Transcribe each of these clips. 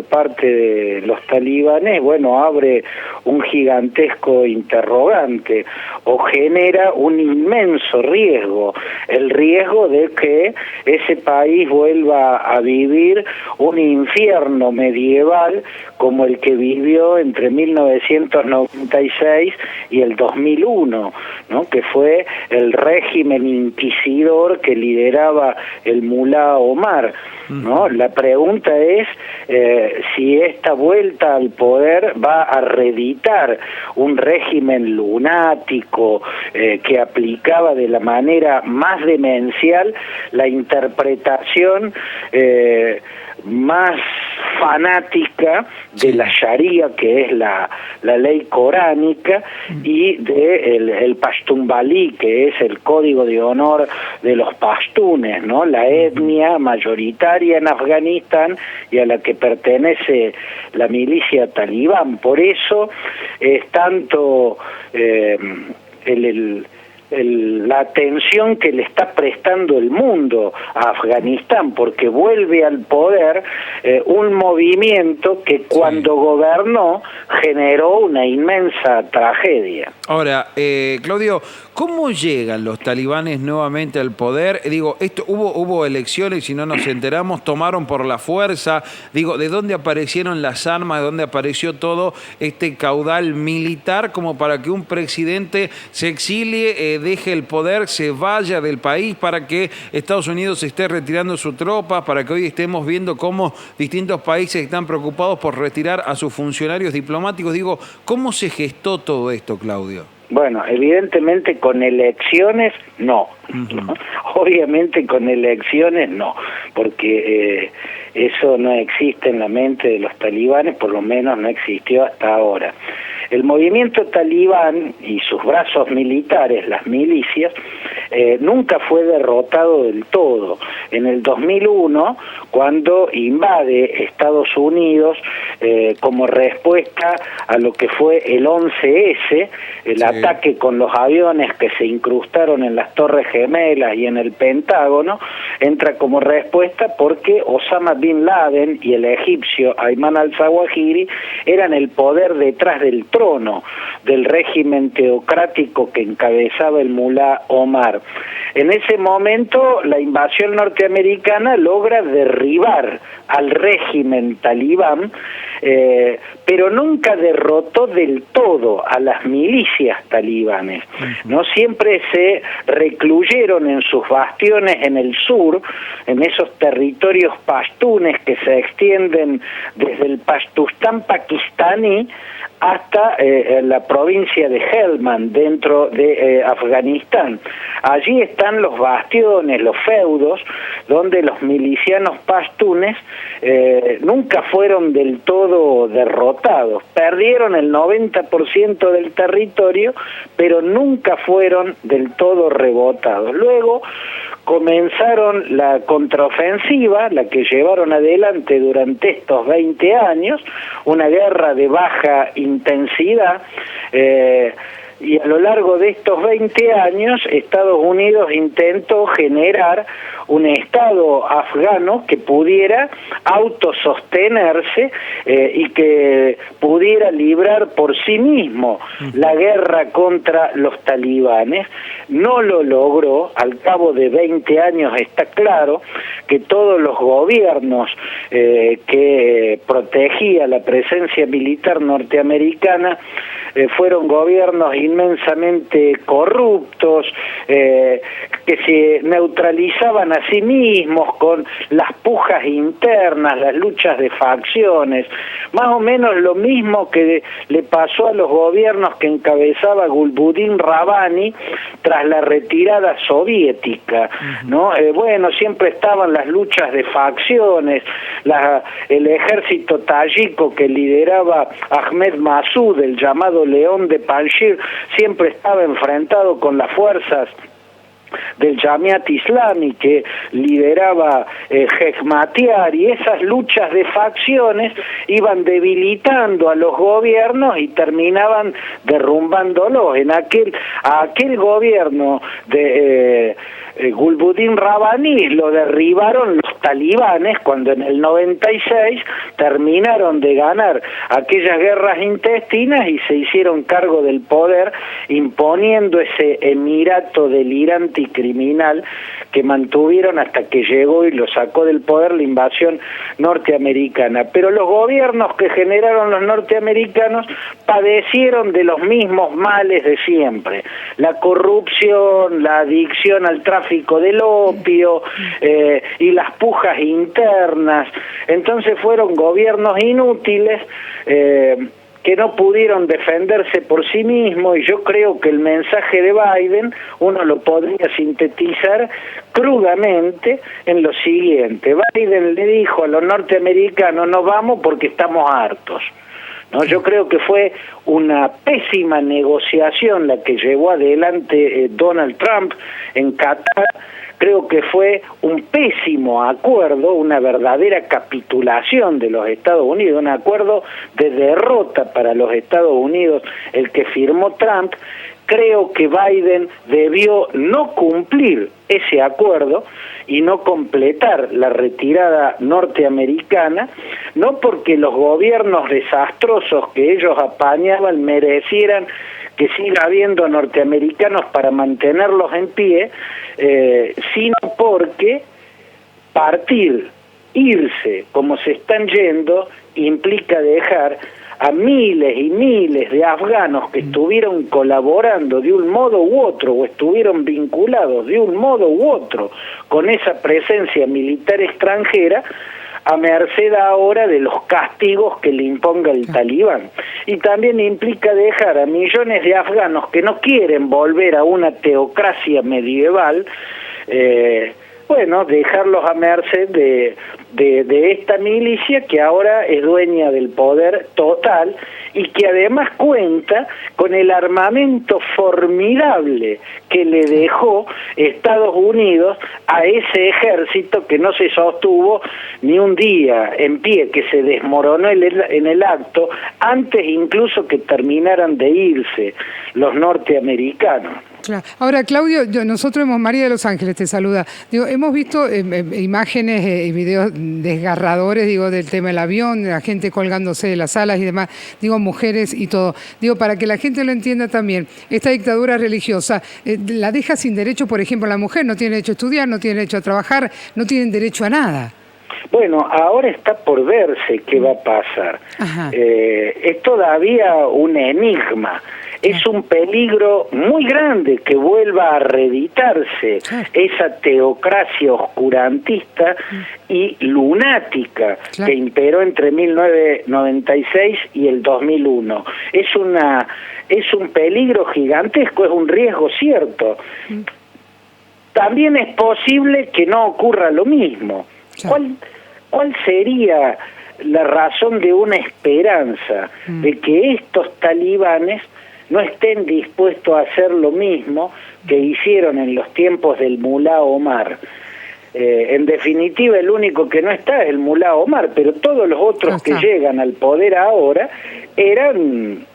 por parte de los talibanes, bueno, abre un gigantesco interrogante o genera un inmenso riesgo, el riesgo de que ese país vuelva a vivir un infierno medieval como el que vivió entre 1996 y el 2001, ¿no? Que fue el régimen inquisidor que lideraba el mulá Omar, ¿no? La pregunta es si esta vuelta al poder va a reeditar un régimen lunático que aplicaba de la manera más demencial la interpretación más fanática de la Sharia, que es la ley coránica, y de el Pashtunwali, que es el código de honor de los pashtunes, ¿no? La etnia mayoritaria en Afganistán y a la que pertenece la milicia talibán. Por eso es tanto la atención que le está prestando el mundo a Afganistán, porque vuelve al poder un movimiento que cuando gobernó generó una inmensa tragedia. Ahora, Claudio, ¿cómo llegan los talibanes nuevamente al poder? Digo, hubo elecciones, si no nos enteramos, tomaron por la fuerza. Digo, ¿de dónde aparecieron las armas? ¿De dónde apareció todo este caudal militar como para que un presidente se exilie, deje el poder, se vaya del país, para que Estados Unidos esté retirando sus tropas, para que hoy estemos viendo cómo distintos países están preocupados por retirar a sus funcionarios diplomáticos? Digo, ¿cómo se gestó todo esto, Claudio? Bueno, evidentemente con elecciones no. ¿No? Obviamente con elecciones no, porque eso no existe en la mente de los talibanes, por lo menos no existió hasta ahora. El movimiento talibán y sus brazos militares, las milicias, nunca fue derrotado del todo. En el 2001, cuando invade Estados Unidos como respuesta a lo que fue el 11S, el ataque con los aviones que se incrustaron en las Torres Gemelas y en el Pentágono, entra como respuesta porque Osama Bin Laden y el egipcio Ayman al-Zawahiri eran el poder detrás del trono del régimen teocrático que encabezaba el mulá Omar. En ese momento la invasión norteamericana logra derribar al régimen talibán, pero nunca derrotó del todo a las milicias talibanes, ¿no? Siempre se recluyeron en sus bastiones en el sur, en esos territorios pashtunes que se extienden desde el Pastustán pakistaní hasta la provincia de Helmand, dentro de Afganistán. Allí están los bastiones, los feudos, donde los milicianos pashtunes nunca fueron del todo derrotados. Perdieron el 90% del territorio, pero nunca fueron del todo rebotados. Luego comenzaron la contraofensiva, la que llevaron adelante durante estos 20 años, una guerra de baja intensidad, y a lo largo de estos 20 años Estados Unidos intentó generar un Estado afgano que pudiera autosostenerse y que pudiera librar por sí mismo la guerra contra los talibanes. No lo logró. Al cabo de 20 años está claro que todos los gobiernos que protegía la presencia militar norteamericana fueron gobiernos inmensamente corruptos, que se neutralizaban a sí mismos con las pujas internas, las luchas de facciones, más o menos lo mismo que le pasó a los gobiernos que encabezaba Gulbuddin Rabbani tras la retirada soviética, ¿no? Bueno, siempre estaban las luchas de facciones, el ejército tayiko que lideraba Ahmed Massoud, el llamado León de Panjshir, siempre estaba enfrentado con las fuerzas del Jamiat Islami que lideraba Hekmatyar, y esas luchas de facciones iban debilitando a los gobiernos y terminaban derrumbándolos. A aquel gobierno de Gulbuddin Rabbani lo derribaron los talibanes cuando en el 96 terminaron de ganar aquellas guerras intestinas y se hicieron cargo del poder, imponiendo ese emirato delirante y criminal que mantuvieron hasta que llegó y lo sacó del poder la invasión norteamericana. Pero los gobiernos que generaron los norteamericanos padecieron de los mismos males de siempre: la corrupción, la adicción al tráfico del opio y las pujas internas. Entonces fueron gobiernos inútiles que no pudieron defenderse por sí mismos, y yo creo que el mensaje de Biden uno lo podría sintetizar crudamente en lo siguiente. Biden le dijo a los norteamericanos: no vamos porque estamos hartos. ¿No? Yo creo que fue una pésima negociación la que llevó adelante Donald Trump en Qatar. Creo que fue un pésimo acuerdo, una verdadera capitulación de los Estados Unidos, un acuerdo de derrota para los Estados Unidos el que firmó Trump. Creo que Biden debió no cumplir ese acuerdo y no completar la retirada norteamericana, no porque los gobiernos desastrosos que ellos apañaban merecieran que siga habiendo norteamericanos para mantenerlos en pie, sino porque irse como se están yendo, implica dejar a miles y miles de afganos que estuvieron colaborando de un modo u otro, o estuvieron vinculados de un modo u otro con esa presencia militar extranjera, a merced ahora de los castigos que le imponga el talibán. Y también implica dejar a millones de afganos que no quieren volver a una teocracia medieval, dejarlos a merced de esta milicia que ahora es dueña del poder total y que además cuenta con el armamento formidable que le dejó Estados Unidos a ese ejército que no se sostuvo ni un día en pie, que se desmoronó en el acto, antes incluso que terminaran de irse los norteamericanos. Claro. Ahora, Claudio, nosotros María de Los Ángeles te saluda. Hemos visto imágenes y videos desgarradores, del tema del avión, de la gente colgándose de las alas y demás, mujeres y todo. Para que la gente lo entienda también, esta dictadura religiosa la deja sin derecho, por ejemplo, la mujer no tiene derecho a estudiar, no tiene derecho a trabajar, no tienen derecho a nada. Bueno, ahora está por verse qué va a pasar. Es todavía un enigma. Es un peligro muy grande que vuelva a reeditarse esa teocracia oscurantista y lunática que imperó entre 1996 y el 2001. Es un peligro gigantesco, es un riesgo cierto. También es posible que no ocurra lo mismo. ¿Cuál sería la razón de una esperanza de que estos talibanes no estén dispuestos a hacer lo mismo que hicieron en los tiempos del Mulá Omar? En definitiva, el único que no está es el Mulá Omar, pero todos los otros que llegan al poder ahora eran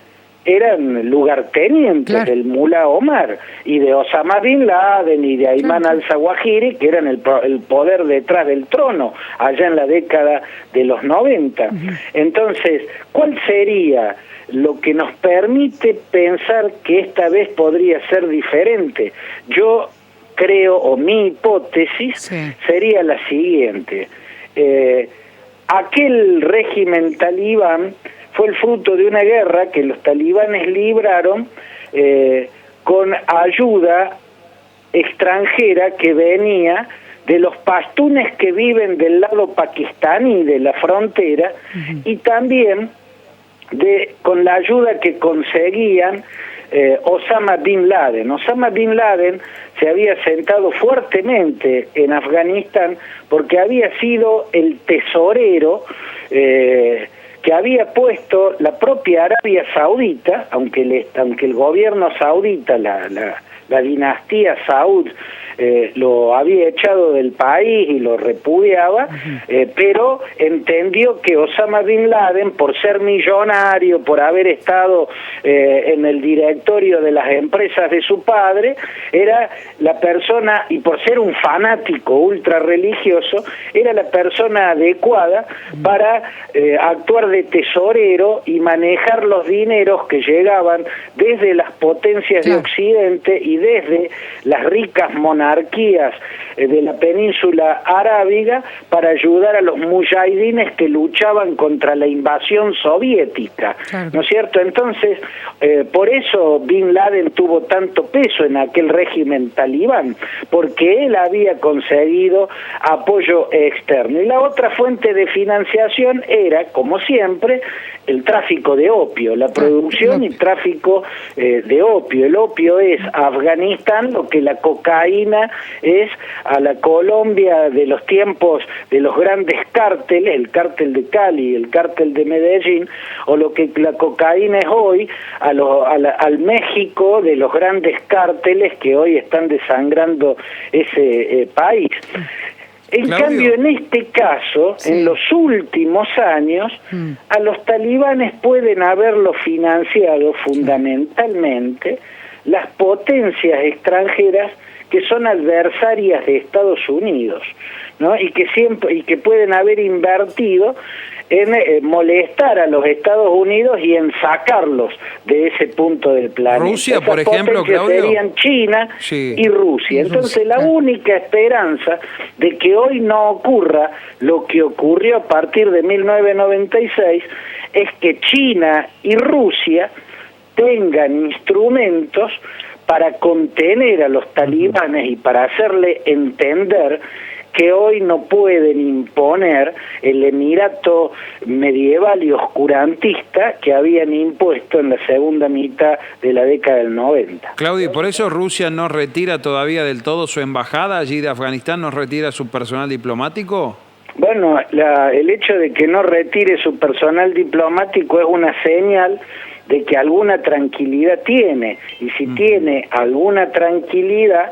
lugartenientes del Mulá Omar y de Osama Bin Laden y de Ayman al-Zawahiri, que eran el poder detrás del trono allá en la década de los 90. Entonces, ¿cuál sería lo que nos permite pensar que esta vez podría ser diferente? Yo creo, o mi hipótesis sería la siguiente: aquel régimen talibán fue el fruto de una guerra que los talibanes libraron con ayuda extranjera que venía de los pastunes que viven del lado pakistaní de la frontera, y también con la ayuda que conseguían Osama Bin Laden. Osama Bin Laden se había sentado fuertemente en Afganistán porque había sido el tesorero que había puesto la propia Arabia Saudita, aunque el gobierno saudita, la la dinastía Saud lo había echado del país y lo repudiaba, pero entendió que Osama Bin Laden, por ser millonario, por haber estado en el directorio de las empresas de su padre, era la persona, y por ser un fanático ultra religioso, era la persona adecuada para actuar de tesorero y manejar los dineros que llegaban desde las potencias de Occidente y desde las ricas monarquías de la península arábiga para ayudar a los mujahidines que luchaban contra la invasión soviética, ¿no es cierto? Entonces, por eso Bin Laden tuvo tanto peso en aquel régimen talibán, porque él había conseguido apoyo externo. Y la otra fuente de financiación era, como siempre, el tráfico de opio, la producción y tráfico de opio. El opio es a Afganistán lo que la cocaína es a la Colombia de los tiempos de los grandes cárteles, el cártel de Cali, el cártel de Medellín, o lo que la cocaína es hoy al México de los grandes cárteles que hoy están desangrando ese país. En cambio, en este caso, en los últimos años, a los talibanes pueden haberlo financiado fundamentalmente las potencias extranjeras que son adversarias de Estados Unidos, ¿no? Y que pueden haber invertido en molestar a los Estados Unidos y en sacarlos de ese punto del planeta. Rusia, por ejemplo, Claudio, serían China y Rusia. Entonces, la única esperanza de que hoy no ocurra lo que ocurrió a partir de 1996 es que China y Rusia tengan instrumentos para contener a los talibanes y para hacerle entender que hoy no pueden imponer el emirato medieval y oscurantista que habían impuesto en la segunda mitad de la década del 90. Claudio, ¿y por eso Rusia no retira todavía del todo su embajada allí de Afganistán, no retira su personal diplomático? Bueno, el hecho de que no retire su personal diplomático es una señal de que alguna tranquilidad tiene, y si tiene alguna tranquilidad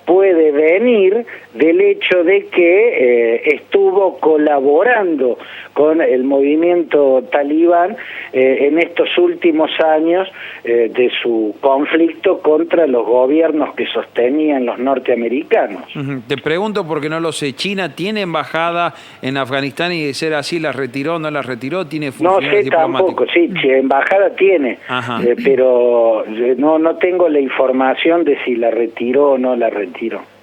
puede venir del hecho de que estuvo colaborando con el movimiento talibán en estos últimos años de su conflicto contra los gobiernos que sostenían los norteamericanos. Te pregunto porque no lo sé, ¿China tiene embajada en Afganistán y de ser así la retiró, no la retiró, tiene funcionarios diplomáticos? No sé tampoco, sí, embajada tiene, pero no tengo la información de si la retiró o no la retiró.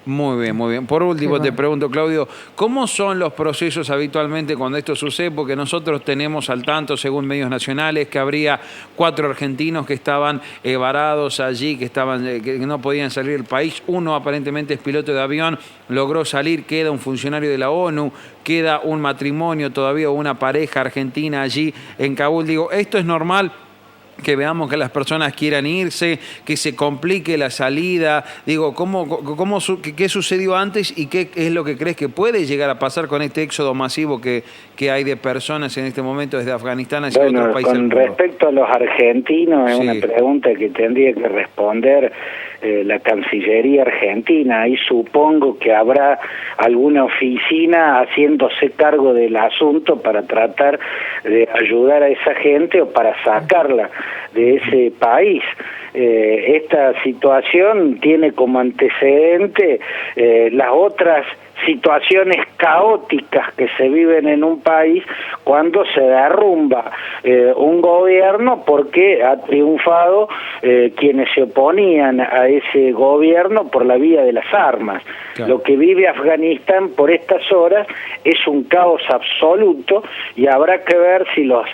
Muy bien, muy bien. Por último te pregunto, Claudio, ¿cómo son los procesos habitualmente cuando esto sucede? Porque nosotros tenemos al tanto, según medios nacionales, que habría 4 argentinos que estaban varados allí, que no podían salir del país. Uno aparentemente es piloto de avión, logró salir, queda un funcionario de la ONU, queda un matrimonio todavía, una pareja argentina allí en Kabul. Digo, ¿esto es normal? Que veamos que las personas quieran irse, que se complique la salida. Digo, ¿qué sucedió antes y qué es lo que crees que puede llegar a pasar con este éxodo masivo que hay de personas en este momento desde Afganistán hacia otros países del mundo? Con respecto a los argentinos, es una pregunta que tendría que responder la Cancillería Argentina. Y supongo que habrá alguna oficina haciéndose cargo del asunto para tratar de ayudar a esa gente o para sacarla de ese país. Esta situación tiene como antecedente las otras situaciones caóticas que se viven en un país cuando se derrumba un gobierno porque ha triunfado quienes se oponían a ese gobierno por la vía de las armas. Claro. Lo que vive Afganistán por estas horas es un caos absoluto y habrá que ver si los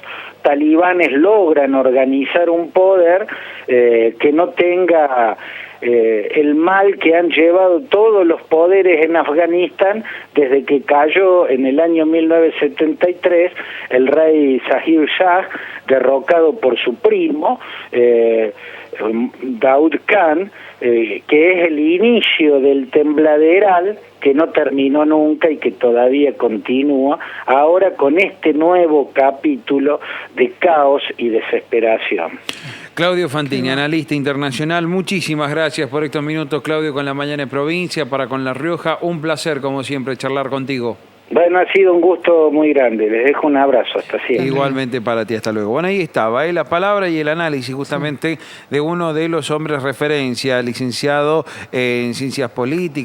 talibanes logran organizar un poder que no tenga el mal que han llevado todos los poderes en Afganistán desde que cayó en el año 1973 el rey Zahir Shah, derrocado por su primo, Daud Khan, que es el inicio del tembladeral que no terminó nunca y que todavía continúa, ahora con este nuevo capítulo de caos y desesperación. Claudio Fantini, analista internacional, muchísimas gracias por estos minutos, Claudio, con La Mañana en Provincia, para con La Rioja. Un placer, como siempre, charlar contigo. Bueno, ha sido un gusto muy grande. Les dejo un abrazo. Hasta siempre. Igualmente para ti, hasta luego. Bueno, ahí estaba la palabra y el análisis justamente de uno de los hombres referencia, licenciado en Ciencias Políticas.